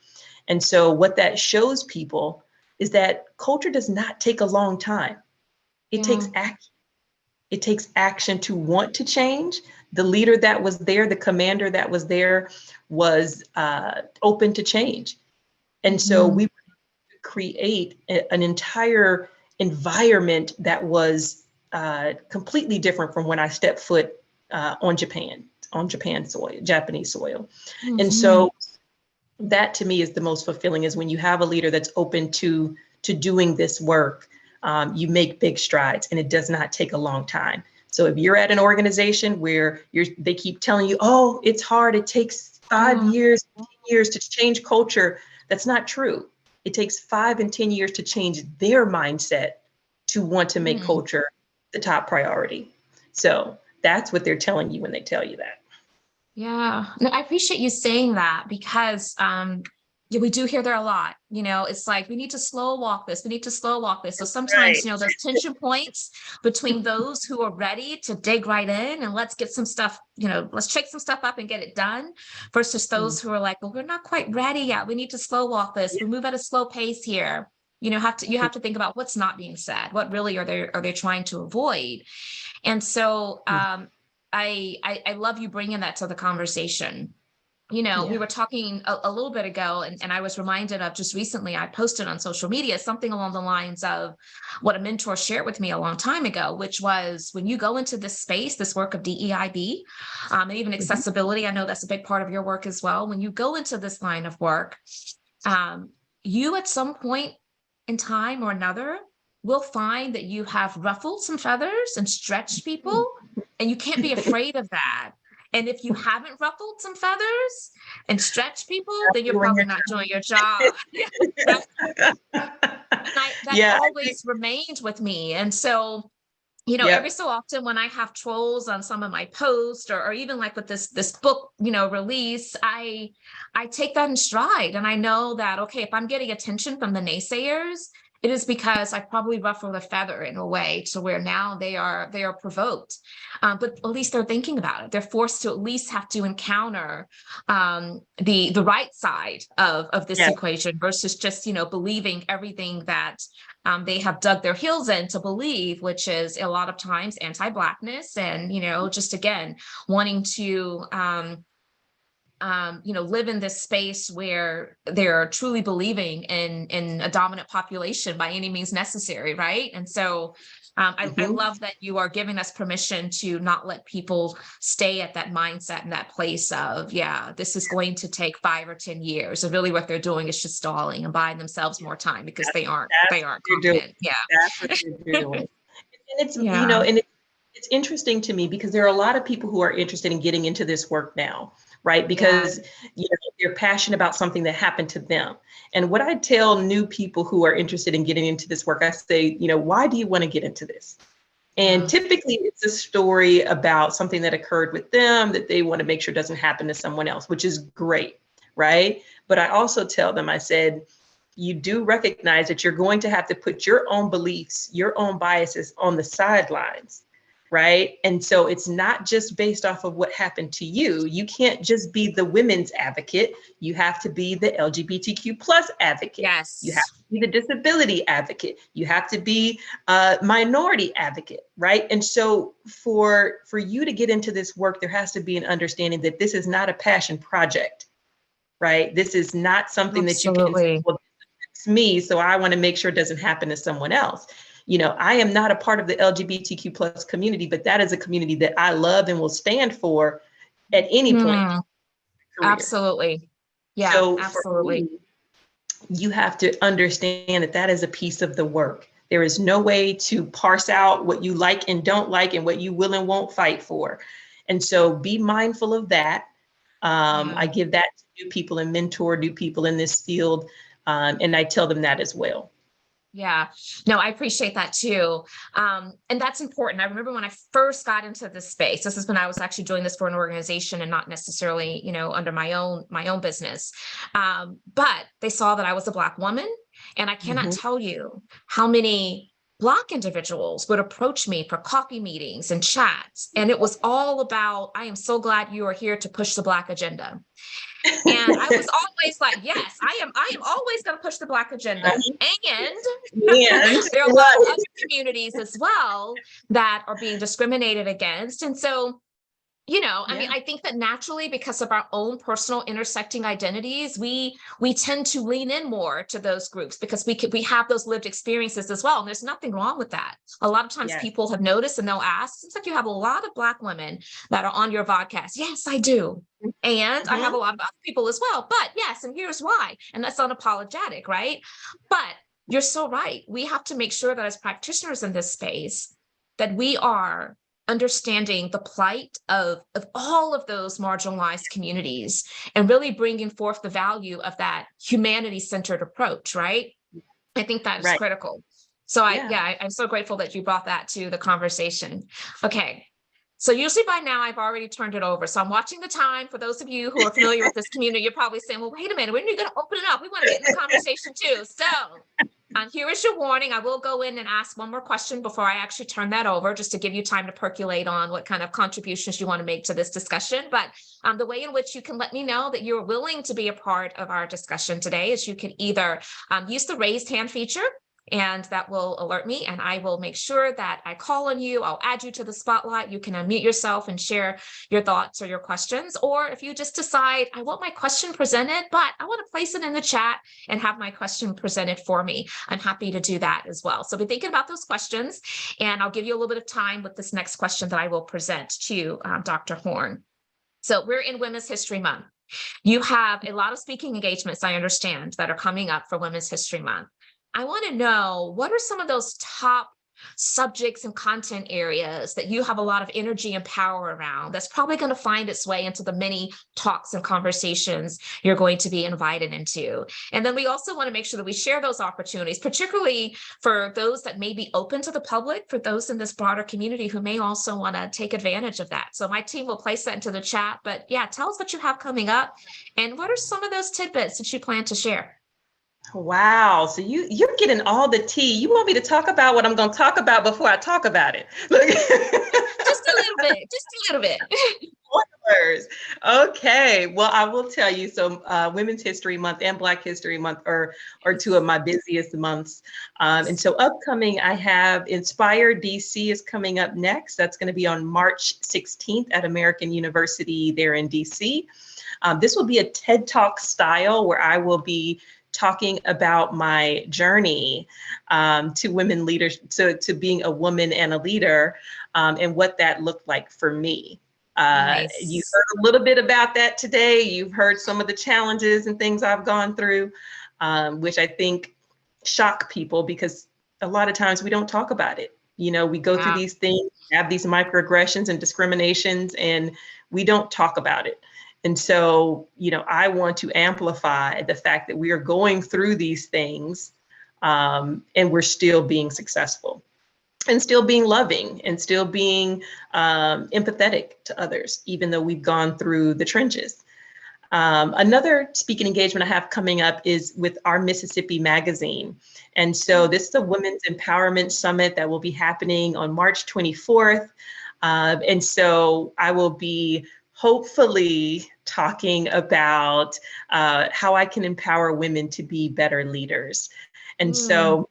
And so what that shows people is that culture does not take a long time. It takes action. It takes action to want to change. The leader that was there, the commander that was there, was open to change. And so we create an entire environment that was completely different from when I stepped foot on Japanese soil. And so that, to me, is the most fulfilling, is when you have a leader that's open to doing this work. You make big strides, and it does not take a long time. So if you're at an organization where they keep telling you, oh, it's hard, it takes 5 years, 10 years to change culture, that's not true. It takes 5 and 10 years to change their mindset to want to make culture the top priority. So that's what they're telling you when they tell you that. Yeah, no, I appreciate you saying that, because we do hear there a lot. It's like, we need to slow walk this. We need to slow walk this. So sometimes, there's tension points between those who are ready to dig right in and let's get some stuff, let's shake some stuff up and get it done, versus those who are like, well, we're not quite ready yet. We need to slow walk this. We move at a slow pace here. You have to think about what's not being said. What really are they trying to avoid? And so I love you bringing that to the conversation. We were talking a little bit ago, and I was reminded of, just recently, I posted on social media something along the lines of what a mentor shared with me a long time ago, which was, when you go into this space, this work of DEIB, and even accessibility, I know that's a big part of your work as well. When you go into this line of work, you at some point in time or another will find that you have ruffled some feathers and stretched people, and you can't be afraid of that. And if you haven't ruffled some feathers and stretched people, then you're probably not doing your job. That always remained with me. And so, Yep. every so often when I have trolls on some of my posts or even like with this book, release, I take that in stride. And I know that, okay, if I'm getting attention from the naysayers, it is because I probably ruffled a feather in a way to where now they are provoked. But at least they're thinking about it. They're forced to at least have to encounter the right side of this Yeah. equation versus just, believing everything that they have dug their heels in to believe, which is a lot of times anti-Blackness and, just again, wanting to, live in this space where they're truly believing in a dominant population by any means necessary, right? And so I love that you are giving us permission to not let people stay at that mindset and that place of, this is going to take 5 or 10 years. And really what they're doing is just stalling and buying themselves more time because they aren't confident. Yeah. That's what you're doing. And it's, Yeah. it's interesting to me because there are a lot of people who are interested in getting into this work now, right? Because they're passionate about something that happened to them. And what I tell new people who are interested in getting into this work, I say, why do you want to get into this? And typically it's a story about something that occurred with them that they want to make sure doesn't happen to someone else, which is great, right? But I also tell them, I said, you do recognize that you're going to have to put your own beliefs, your own biases on the sidelines, right? And so it's not just based off of what happened to you. You can't just be the women's advocate. You have to be the LGBTQ plus advocate. Yes. You have to be the disability advocate. You have to be a minority advocate, right? And so for you to get into this work, there has to be an understanding that this is not a passion project, right? This is not something that you can say, well, it's me, so I want to make sure it doesn't happen to someone else. I am not a part of the LGBTQ plus community, but that is a community that I love and will stand for at any point in my career. Absolutely. Yeah, So absolutely. for me, you have to understand that that is a piece of the work. There is no way to parse out what you like and don't like and what you will and won't fight for. And so be mindful of that. I give that to new people and mentor new people in this field. And I tell them that as well. Yeah, no, I appreciate that too. And that's important. I remember when I first got into this space, this is when I was actually doing this for an organization and not necessarily, under my own business. But they saw that I was a Black woman, and I cannot tell you how many Black individuals would approach me for coffee meetings and chats. And it was all about, I am so glad you are here to push the Black agenda. And I was always like, yes, I am always going to push the Black agenda. And there are a lot of other communities as well that are being discriminated against. And so, I think that naturally, because of our own personal intersecting identities, we tend to lean in more to those groups because we have those lived experiences as well. And there's nothing wrong with that. A lot of times people have noticed and they'll ask, seems like you have a lot of Black women that are on your VodCast. Yes, I do. And I have a lot of other people as well. But yes, and here's why. And that's unapologetic, right? But you're so right. We have to make sure that as practitioners in this space, that we are understanding the plight of all of those marginalized communities and really bringing forth the value of that humanity-centered approach, right? I think that is critical. So I'm so grateful that you brought that to the conversation. Okay. So usually by now I've already turned it over. So I'm watching the time. For those of you who are familiar with this community, you're probably saying, well, wait a minute, when are you going to open it up? We want to get in the conversation too. So here is your warning. I will go in and ask one more question before I actually turn that over, just to give you time to percolate on what kind of contributions you want to make to this discussion. But the way in which you can let me know that you're willing to be a part of our discussion today is you can either use the raised hand feature, and that will alert me, and I will make sure that I call on you. I'll add you to the spotlight. You can unmute yourself and share your thoughts or your questions. Or if you just decide, I want my question presented, but I want to place it in the chat and have my question presented for me, I'm happy to do that as well. So be thinking about those questions, and I'll give you a little bit of time with this next question that I will present to Dr. Horne. So we're in Women's History Month. You have a lot of speaking engagements, I understand, that are coming up for Women's History Month. I want to know, what are some of those top subjects and content areas that you have a lot of energy and power around, that's probably going to find its way into the many talks and conversations you're going to be invited into. And then we also want to make sure that we share those opportunities, particularly for those that may be open to the public, for those in this broader community who may also want to take advantage of that. So my team will place that into the chat. But yeah, tell us what you have coming up and what are some of those tidbits that you plan to share? Wow. So you're getting all the tea. You want me to talk about what I'm going to talk about before I talk about it? Look. Just a little bit, just a little bit. Spoilers. Okay. Well, I will tell you. So Women's History Month and Black History Month are two of my busiest months. And so upcoming, I have Inspire DC is coming up next. That's going to be on March 16th at American University there in DC. This will be a TED Talk style where I will be talking about my journey to women leaders, to being a woman and a leader, and what that looked like for me. Nice. You heard a little bit about that today. You've heard some of the challenges and things I've gone through, which I think shock people because a lot of times we don't talk about it. You know, we go through these things, have these microaggressions and discriminations, and we don't talk about it. And so, you know, I want to amplify the fact that we are going through these things and we're still being successful and still being loving and still being empathetic to others, even though we've gone through the trenches. Another speaking engagement I have coming up is with our Mississippi magazine. And so this is a Women's Empowerment Summit that will be happening on March 24th. And so I will be hopefully talking about how I can empower women to be better leaders. And so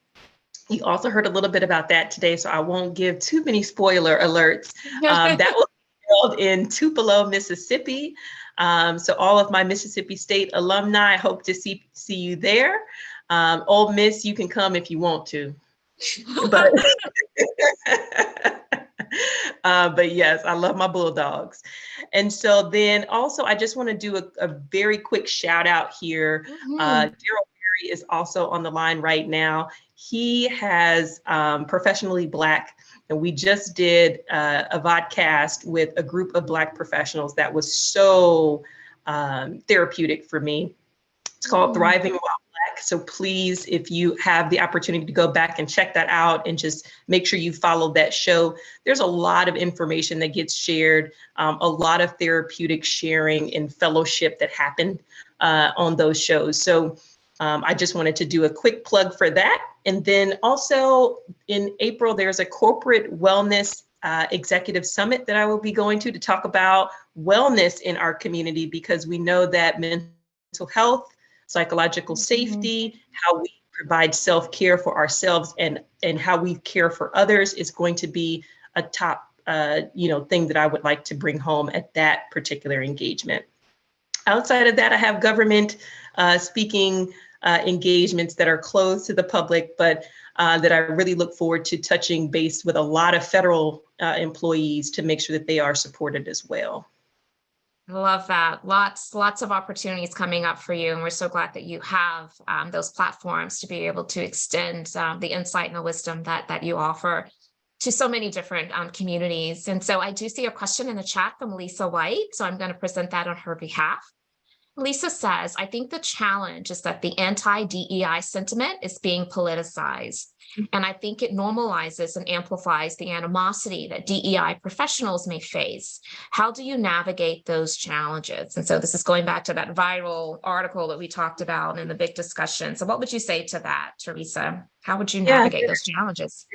you also heard a little bit about that today, so I won't give too many spoiler alerts. That will be held in Tupelo, Mississippi. So all of my Mississippi State alumni, I hope to see you there. Ole Miss, you can come if you want to. But yes, I love my Bulldogs. And so then also, I just want to do a very quick shout out here. Daryl Perry is also on the line right now. He has Professionally Black, and we just did a VodCast with a group of Black professionals that was so therapeutic for me. It's called Thriving While Black. So please, if you have the opportunity to go back and check that out and just make sure you follow that show. There's a lot of information that gets shared, a lot of therapeutic sharing and fellowship that happened on those shows. So I just wanted to do a quick plug for that. And then also in April, there's a corporate wellness executive summit that I will be going to talk about wellness in our community, because we know that mental health, psychological safety, how we provide self-care for ourselves and how we care for others is going to be a top thing that I would like to bring home at that particular engagement. Outside of that, I have government speaking engagements that are closed to the public, but that I really look forward to touching base with a lot of federal employees to make sure that they are supported as well. I love that. Lots of opportunities coming up for you. And we're so glad that you have those platforms to be able to extend the insight and the wisdom that you offer to so many different communities. And so I do see a question in the chat from Lisa White. So I'm going to present that on her behalf. Lisa says, I think the challenge is that the anti-DEI sentiment is being politicized. And I think it normalizes and amplifies the animosity that DEI professionals may face. How do you navigate those challenges? And so this is going back to that viral article that we talked about in the big discussion. So what would you say to that, Theresa? How would you navigate those challenges?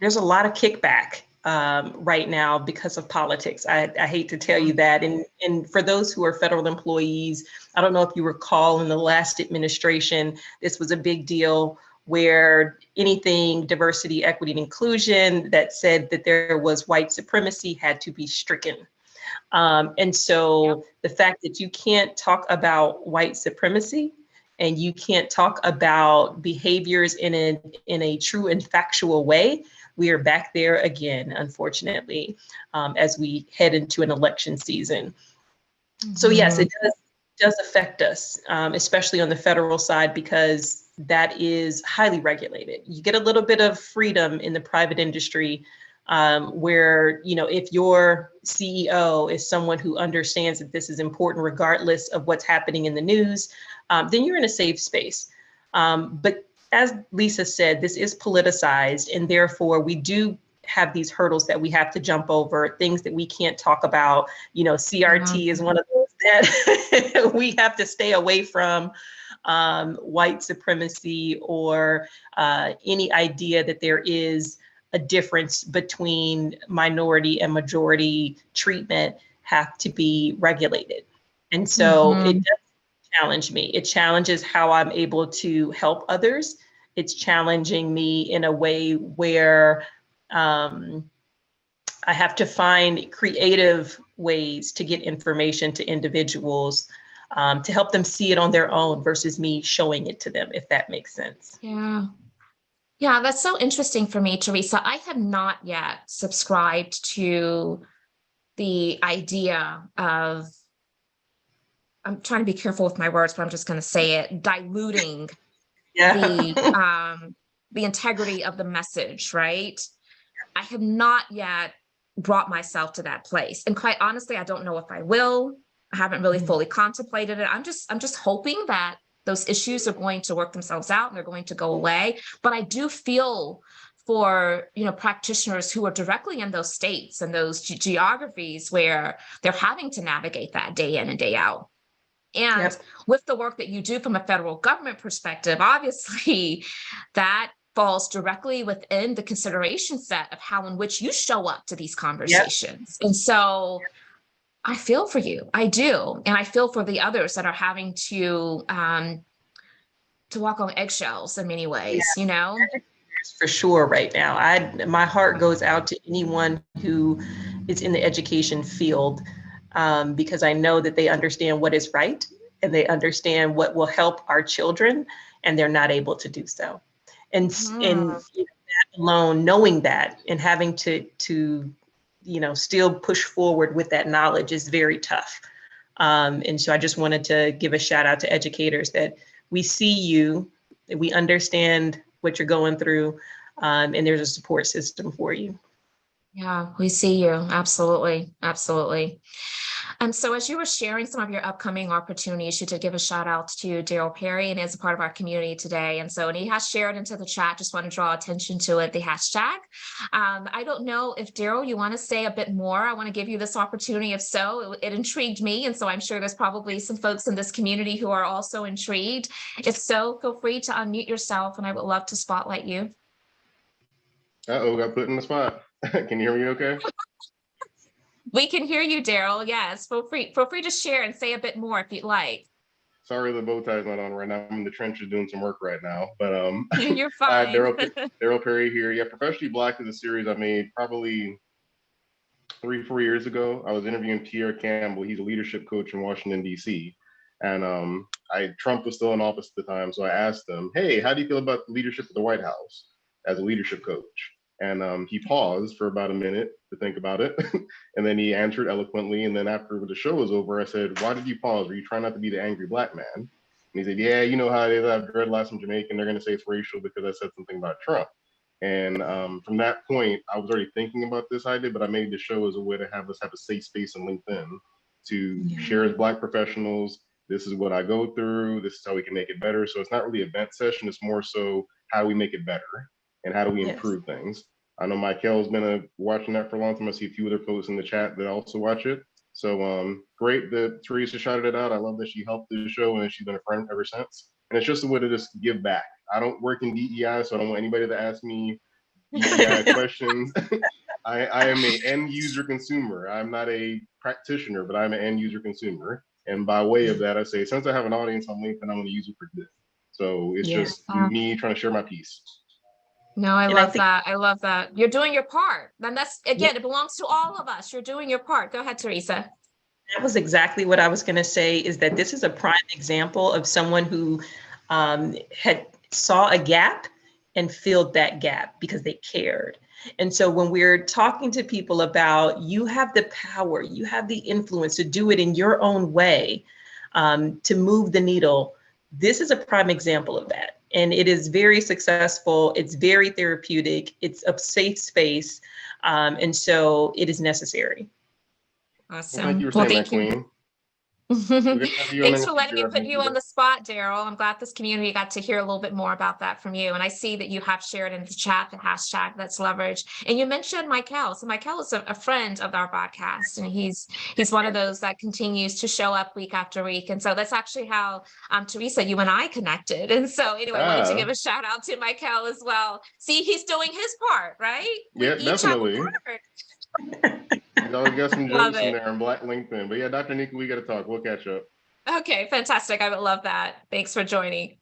There's a lot of kickback right now because of politics. I hate to tell you that. And for those who are federal employees, I don't know if you recall in the last administration, this was a big deal where anything diversity, equity, and inclusion that said that there was white supremacy had to be stricken. And so the fact that you can't talk about white supremacy and you can't talk about behaviors in a true and factual way, we are back there again, unfortunately, as we head into an election season. So yes, it does affect us, especially on the federal side, because that is highly regulated. You get a little bit of freedom in the private industry, where, if your CEO is someone who understands that this is important, regardless of what's happening in the news, then you're in a safe space. But as Lisa said, this is politicized, and therefore we do have these hurdles that we have to jump over, things that we can't talk about. CRT is one of those that we have to stay away from. White supremacy, or any idea that there is a difference between minority and majority treatment have to be regulated. And so it does challenge me. It challenges how I'm able to help others. It's challenging me in a way where I have to find creative ways to get information to individuals, to help them see it on their own versus me showing it to them, if that makes sense. Yeah. Yeah, that's so interesting for me, Theresa. I have not yet subscribed to the idea of, I'm trying to be careful with my words, but I'm just going to say it, diluting the integrity of the message, right? I have not yet brought myself to that place. And quite honestly, I don't know if I will. I haven't really fully contemplated it. I'm just hoping that those issues are going to work themselves out and they're going to go away. But I do feel for, practitioners who are directly in those states and those geographies where they're having to navigate that day in and day out. And with the work that you do from a federal government perspective, obviously that falls directly within the consideration set of how in which you show up to these conversations. And so I feel for you. I do. And I feel for the others that are having to walk on eggshells in many ways, For sure right now. My heart goes out to anyone who is in the education field, because I know that they understand what is right and they understand what will help our children, and they're not able to do so. And that alone, knowing that and having to still push forward with that knowledge is very tough. And so I just wanted to give a shout out to educators that we see you, that we understand what you're going through, and there's a support system for you. Yeah, we see you. Absolutely. Absolutely. So as you were sharing some of your upcoming opportunities, you did give a shout out to Daryl Perry, and is a part of our community today. And he has shared into the chat, just want to draw attention to it, the hashtag. I don't know if Daryl, you want to say a bit more. I want to give you this opportunity. If so, it intrigued me. And so I'm sure there's probably some folks in this community who are also intrigued. If so, feel free to unmute yourself and I would love to spotlight you. Uh-oh, got put in the spot. Can you hear me okay? We can hear you, Daryl. Yes, feel free to share and say a bit more if you'd like. Sorry, the bow tie's not on right now. I'm in the trenches doing some work right now, but you're fine. Daryl Perry here. Yeah, Professionally Black is a series I made probably 3-4 years ago. I was interviewing Pierre Campbell. He's a leadership coach in Washington, D.C. And Trump was still in office at the time, so I asked him, "Hey, how do you feel about leadership at the White House as a leadership coach?" And he paused for about a minute to think about it. And then he answered eloquently. And then after the show was over, I said, "Why did you pause? Were you trying not to be the angry Black man?" And he said, "Yeah, you know how it is. I have dreadlocks in Jamaica and they're going to say it's racial because I said something about Trump." And from that point, I was already thinking about this idea, but I made the show as a way to have us have a safe space on LinkedIn to share as Black professionals. This is what I go through. This is how we can make it better. So it's not really a vent session. It's more so how do we make it better and how do we improve things. I know Michael's been watching that for a long time. I see a few other folks in the chat that also watch it. So great that Theresa shouted it out. I love that she helped the show and she's been a friend ever since. And it's just a way to just give back. I don't work in DEI, so I don't want anybody to ask me DEI questions. I am an end user consumer. I'm not a practitioner, but I'm an end user consumer. And by way of that, I say, since I have an audience on LinkedIn, I'm going to use it for good. So it's just me trying to share my piece. No, I love that. I love that. You're doing your part. And that's, again, it belongs to all of us. You're doing your part. Go ahead, Theresa. That was exactly what I was going to say, is that this is a prime example of someone who had saw a gap and filled that gap because they cared. And so when we're talking to people about, you have the power, you have the influence to do it in your own way, to move the needle, this is a prime example of that. And it is very successful. It's very therapeutic. It's a safe space. And so it is necessary. Awesome. Well, thank you for saying that, Queen. Thanks for letting me put you on the spot, Daryl. I'm glad this community got to hear a little bit more about that from you. And I see that you have shared in the chat the hashtag Let's Leverage. And you mentioned Michael. So Michael is a friend of our podcast, and he's one of those that continues to show up week after week. And so that's actually how Theresa, you and I connected. And so anyway, I wanted to give a shout out to Michael as well. See, he's doing his part, right? Yeah, definitely. He's always got some jokes in there on Black LinkedIn. But yeah, Dr. Nika, we got to talk. We'll catch up. Okay, fantastic. I would love that. Thanks for joining.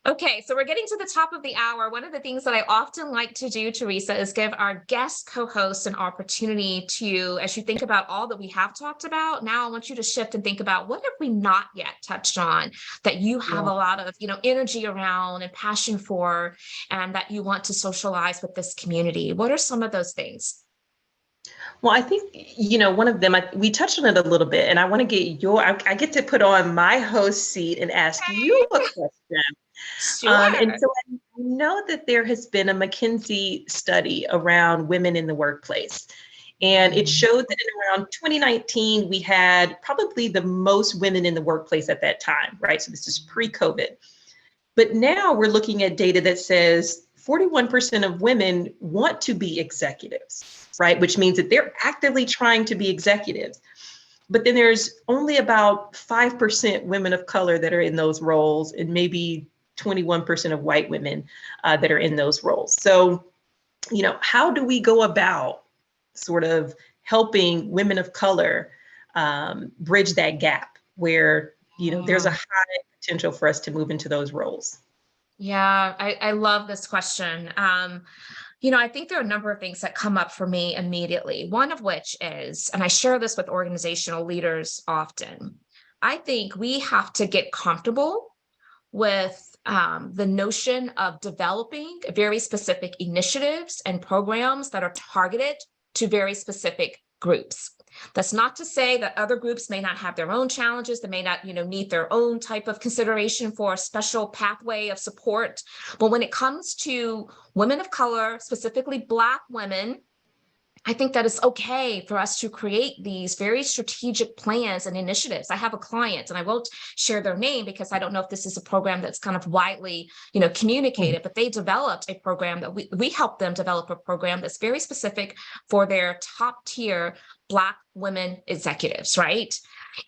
Okay, so we're getting to the top of the hour. One of the things that I often like to do, Theresa, is give our guest co-hosts an opportunity to, as you think about all that we have talked about, now I want you to shift and think about what have we not yet touched on that you have a lot of, energy around and passion for, and that you want to socialize with this community. What are some of those things? Well, I think, one of them, we touched on it a little bit, and I want to get I get to put on my host seat and ask you a question. Sure. And so I know that there has been a McKinsey study around women in the workplace, and it showed that in around 2019, we had probably the most women in the workplace at that time, right? So this is pre-COVID. But now we're looking at data that says 41% of women want to be executives, right? Which means that they're actively trying to be executives. But then there's only about 5% women of color that are in those roles, and maybe 21% of white women that are in those roles. So, how do we go about sort of helping women of color bridge that gap where, there's a high potential for us to move into those roles? Yeah, I love this question. I think there are a number of things that come up for me immediately. One of which is, and I share this with organizational leaders often, I think we have to get comfortable with the notion of developing very specific initiatives and programs that are targeted to very specific groups. That's not to say that other groups may not have their own challenges. They may not, need their own type of consideration for a special pathway of support. But when it comes to women of color, specifically Black women, I think that it's okay for us to create these very strategic plans and initiatives. I have a client, and I won't share their name because I don't know if this is a program that's kind of widely, communicated, but they developed a program that we helped them develop a program that's very specific for their top tier Black women executives, right?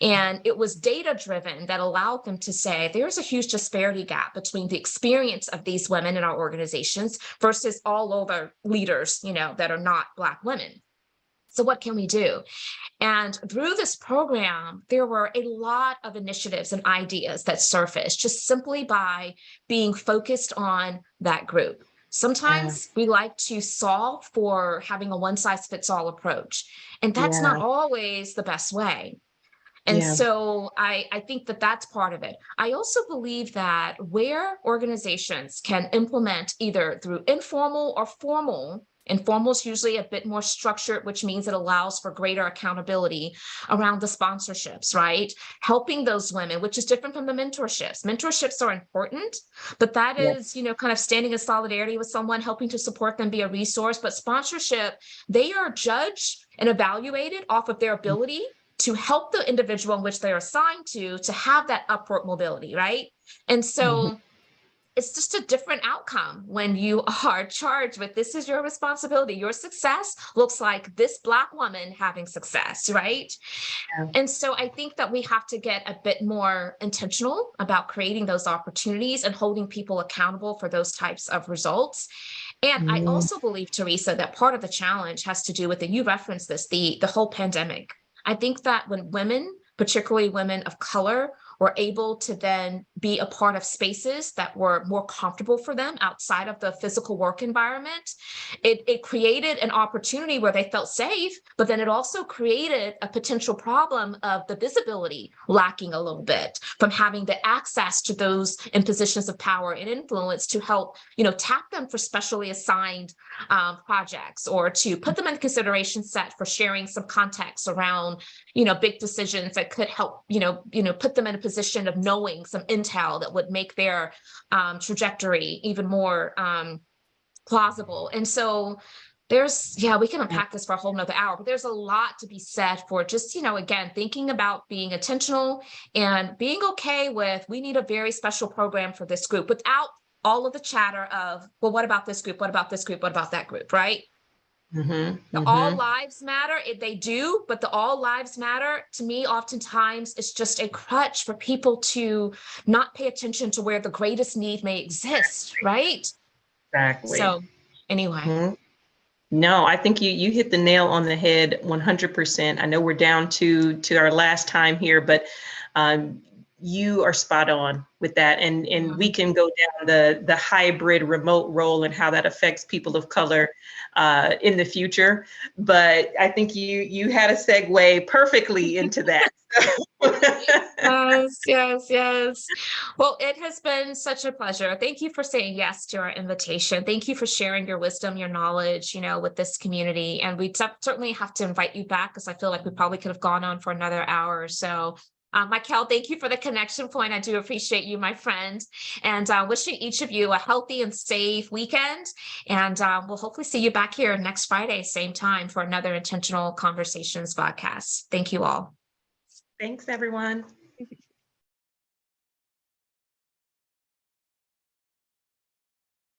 And it was data driven that allowed them to say there's a huge disparity gap between the experience of these women in our organizations versus all other leaders, that are not Black women. So what can we do? And through this program, there were a lot of initiatives and ideas that surfaced just simply by being focused on that group. Sometimes we like to solve for having a one-size-fits-all approach, and that's not always the best way. And so I think that that's part of it. I also believe that where organizations can implement either through informal or formal, informal is usually a bit more structured, which means it allows for greater accountability around the sponsorships, right? Helping those women, which is different from the mentorships. Mentorships are important, but that is, kind of standing in solidarity with someone, helping to support them, be a resource. But sponsorship, they are judged and evaluated off of their ability to help the individual in which they're assigned to have that upward mobility, right? And so it's just a different outcome when you are charged with this is your responsibility. Your success looks like this Black woman having success, right? And so I think that we have to get a bit more intentional about creating those opportunities and holding people accountable for those types of results. And I also believe, Theresa, that part of the challenge has to do with, and you referenced this, the whole pandemic. I think that when women, particularly women of color, were able to then be a part of spaces that were more comfortable for them outside of the physical work environment, it created an opportunity where they felt safe, but then it also created a potential problem of the visibility lacking a little bit from having the access to those in positions of power and influence to help, tap them for specially assigned projects, or to put them in the consideration set for sharing some context around, big decisions that could help, put them in a position of knowing some intel intel that would make their trajectory even more plausible. And so we can unpack this for a whole nother hour, but there's a lot to be said for just, again, thinking about being intentional and being okay with, we need a very special program for this group without all of the chatter of, well, what about this group? What about this group? What about that group? Right? The all lives matter. They do, but the all lives matter to me, oftentimes it's just a crutch for people to not pay attention to where the greatest need may exist. Right? Exactly. So anyway. No, I think you hit the nail on the head 100%. I know we're down to our last time here, but you are spot on with that. And we can go down the hybrid remote role and how that affects people of color in the future. But I think you had a segue perfectly into that. Yes. Well, it has been such a pleasure. Thank you for saying yes to our invitation. Thank you for sharing your wisdom, your knowledge, with this community. And we certainly have to invite you back because I feel like we probably could have gone on for another hour or so. Michael, thank you for the connection point. I do appreciate you, my friend, and wishing each of you a healthy and safe weekend. And we'll hopefully see you back here next Friday, same time, for another Intentional Conversations VodCast. Thank you all. Thanks, everyone.